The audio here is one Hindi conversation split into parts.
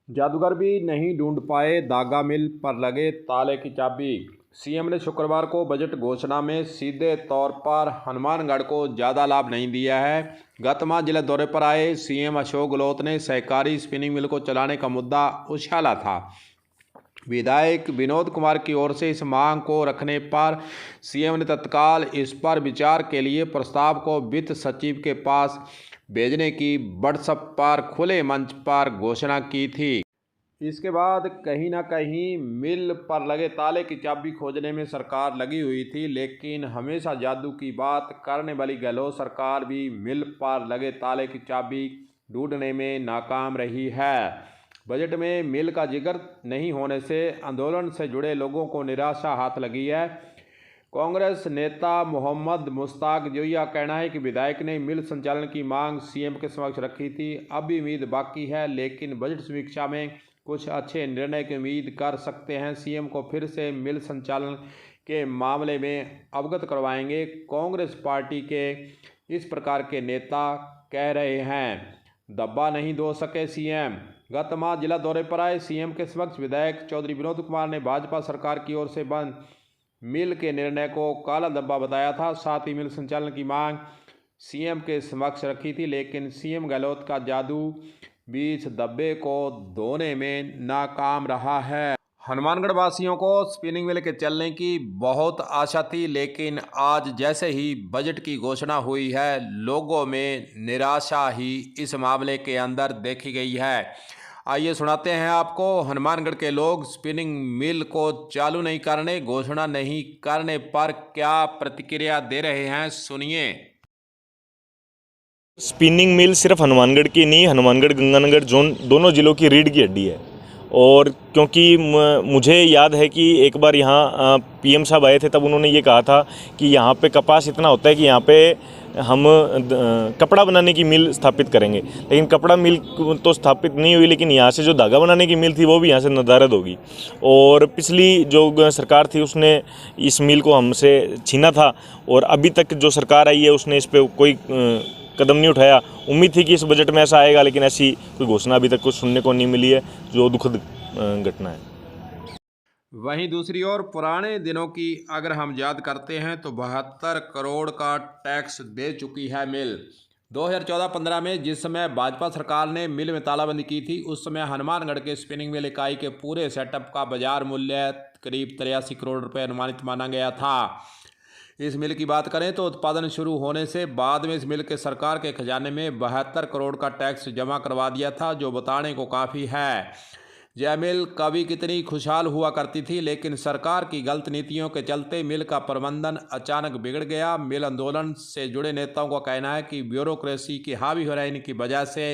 जादूगर भी नहीं ढूंढ पाए दागा मिल पर लगे ताले की चाबी। सीएम ने शुक्रवार को बजट घोषणा में सीधे तौर पर हनुमानगढ़ को ज़्यादा लाभ नहीं दिया है। गत माह जिला दौरे पर आए सीएम अशोक गहलोत ने सहकारी स्पिनिंग मिल को चलाने का मुद्दा उछाला था। विधायक विनोद कुमार की ओर से इस मांग को रखने पर सीएम ने तत्काल इस पर विचार के लिए प्रस्ताव को वित्त सचिव के पास भेजने की व्हाट्सएप पर खुले मंच पर घोषणा की थी। इसके बाद कहीं ना कहीं मिल पर लगे ताले की चाबी खोजने में सरकार लगी हुई थी, लेकिन हमेशा जादू की बात करने वाली गहलोत सरकार भी मिल पर लगे ताले की चाबी ढूंढने में नाकाम रही है। बजट में मिल का जिक्र नहीं होने से आंदोलन से जुड़े लोगों को निराशा हाथ लगी है। कांग्रेस नेता मोहम्मद मुश्ताक जोई का कहना है कि विधायक ने मिल संचालन की मांग सीएम के समक्ष रखी थी। अब भी उम्मीद बाकी है, लेकिन बजट समीक्षा में कुछ अच्छे निर्णय की उम्मीद कर सकते हैं। सीएम को फिर से मिल संचालन के मामले में अवगत करवाएंगे, कांग्रेस पार्टी के इस प्रकार के नेता कह रहे हैं। दब्बा नहीं दो सके सीएम। गत माह जिला दौरे पर आए सीएम के समक्ष विधायक चौधरी विनोद कुमार ने भाजपा सरकार की ओर से बंद मिल के निर्णय को काला धब्बा बताया था। साथ ही मिल संचालन की मांग सीएम के समक्ष रखी थी, लेकिन सीएम गहलोत का जादू बीच धब्बे को धोने में नाकाम रहा है। हनुमानगढ़ वासियों को स्पिनिंग मिल के चलने की बहुत आशा थी, लेकिन आज जैसे ही बजट की घोषणा हुई है, लोगों में निराशा ही इस मामले के अंदर देखी गई है। आइए सुनाते हैं आपको हनुमानगढ़ के लोग स्पिनिंग मिल को चालू नहीं करने, घोषणा नहीं करने पर क्या प्रतिक्रिया दे रहे हैं, सुनिए। स्पिनिंग मिल सिर्फ हनुमानगढ़ की नहीं, हनुमानगढ़ गंगानगर जोन दोनों जिलों की रीढ़ की हड्डी है। और क्योंकि मुझे याद है कि एक बार यहाँ पीएम साहब आए थे, तब उन्होंने ये कहा था कि यहाँ पे कपास इतना होता है कि यहाँ पे हम कपड़ा बनाने की मिल स्थापित करेंगे। लेकिन कपड़ा मिल तो स्थापित नहीं हुई, लेकिन यहाँ से जो धागा बनाने की मिल थी वो भी यहाँ से नदारद होगी। और पिछली जो सरकार थी उसने इस मिल को हमसे छीना था, और अभी तक जो सरकार आई है उसने इस पर कोई कदम नहीं उठाया। उम्मीद थी कि इस बजट में ऐसा आएगा, लेकिन ऐसी कोई घोषणा अभी तक कुछ सुनने को नहीं मिली है, जो दुखद घटना है। वहीं दूसरी ओर पुराने दिनों की अगर हम याद करते हैं तो 72 करोड़ का टैक्स दे चुकी है मिल। 2014-15 में जिस समय भाजपा सरकार ने मिल में तालाबंदी की थी, उस समय हनुमानगढ़ के स्पिनिंग मिल इकाई के पूरे सेटअप का बाजार मूल्य करीब 83 करोड़ रुपए अनुमानित माना गया था। इस मिल की बात करें तो उत्पादन शुरू होने से बाद में इस मिल के सरकार के खजाने में 72 करोड़ का टैक्स जमा करवा दिया था, जो बताने को काफ़ी है। यह मिल कभी कितनी खुशहाल हुआ करती थी, लेकिन सरकार की गलत नीतियों के चलते मिल का प्रबंधन अचानक बिगड़ गया। मिल आंदोलन से जुड़े नेताओं का कहना है कि ब्यूरोक्रेसी की हावी हो रहने की वजह से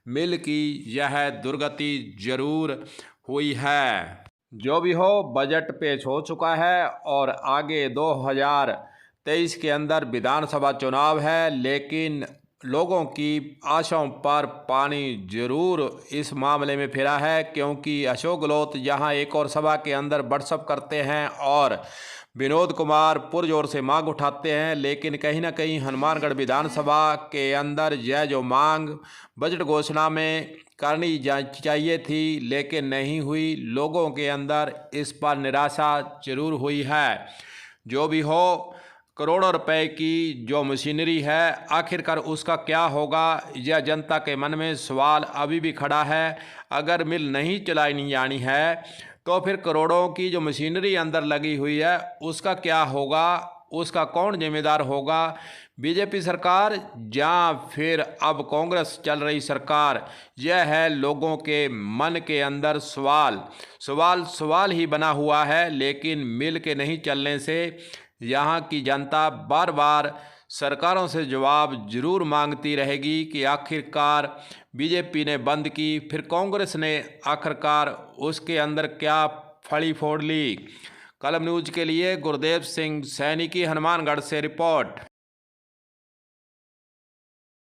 मिल की यह दुर्गति जरूर हुई है। जो भी हो, बजट पेश हो चुका है और आगे 2023 के अंदर विधानसभा चुनाव है, लेकिन लोगों की आशाओं पर पानी जरूर इस मामले में फिरा है, क्योंकि अशोक गहलोत यहाँ एक और सभा के अंदर व्हाट्सएप करते हैं और विनोद कुमार पुरजोर से मांग उठाते हैं, लेकिन कहीं ना कहीं हनुमानगढ़ विधानसभा के अंदर यह जो मांग बजट घोषणा में करनी चाहिए थी, लेकिन नहीं हुई। लोगों के अंदर इस पर निराशा जरूर हुई है। जो भी हो, करोड़ों रुपए की जो मशीनरी है, आखिरकार उसका क्या होगा, यह जनता के मन में सवाल अभी भी खड़ा है। अगर मिल नहीं चलाई जानी है तो फिर करोड़ों की जो मशीनरी अंदर लगी हुई है उसका क्या होगा, उसका कौन जिम्मेदार होगा? बीजेपी सरकार या फिर अब कांग्रेस चल रही सरकार? यह है लोगों के मन के अंदर सवाल ही बना हुआ है। लेकिन मिल के नहीं चलने से यहाँ की जनता बार बार सरकारों से जवाब जरूर मांगती रहेगी कि आखिरकार बीजेपी ने बंद की, फिर कांग्रेस ने आखिरकार उसके अंदर क्या फली फोड़ ली। कलम न्यूज के लिए गुरदेव सिंह सैनी की हनुमानगढ़ से रिपोर्ट।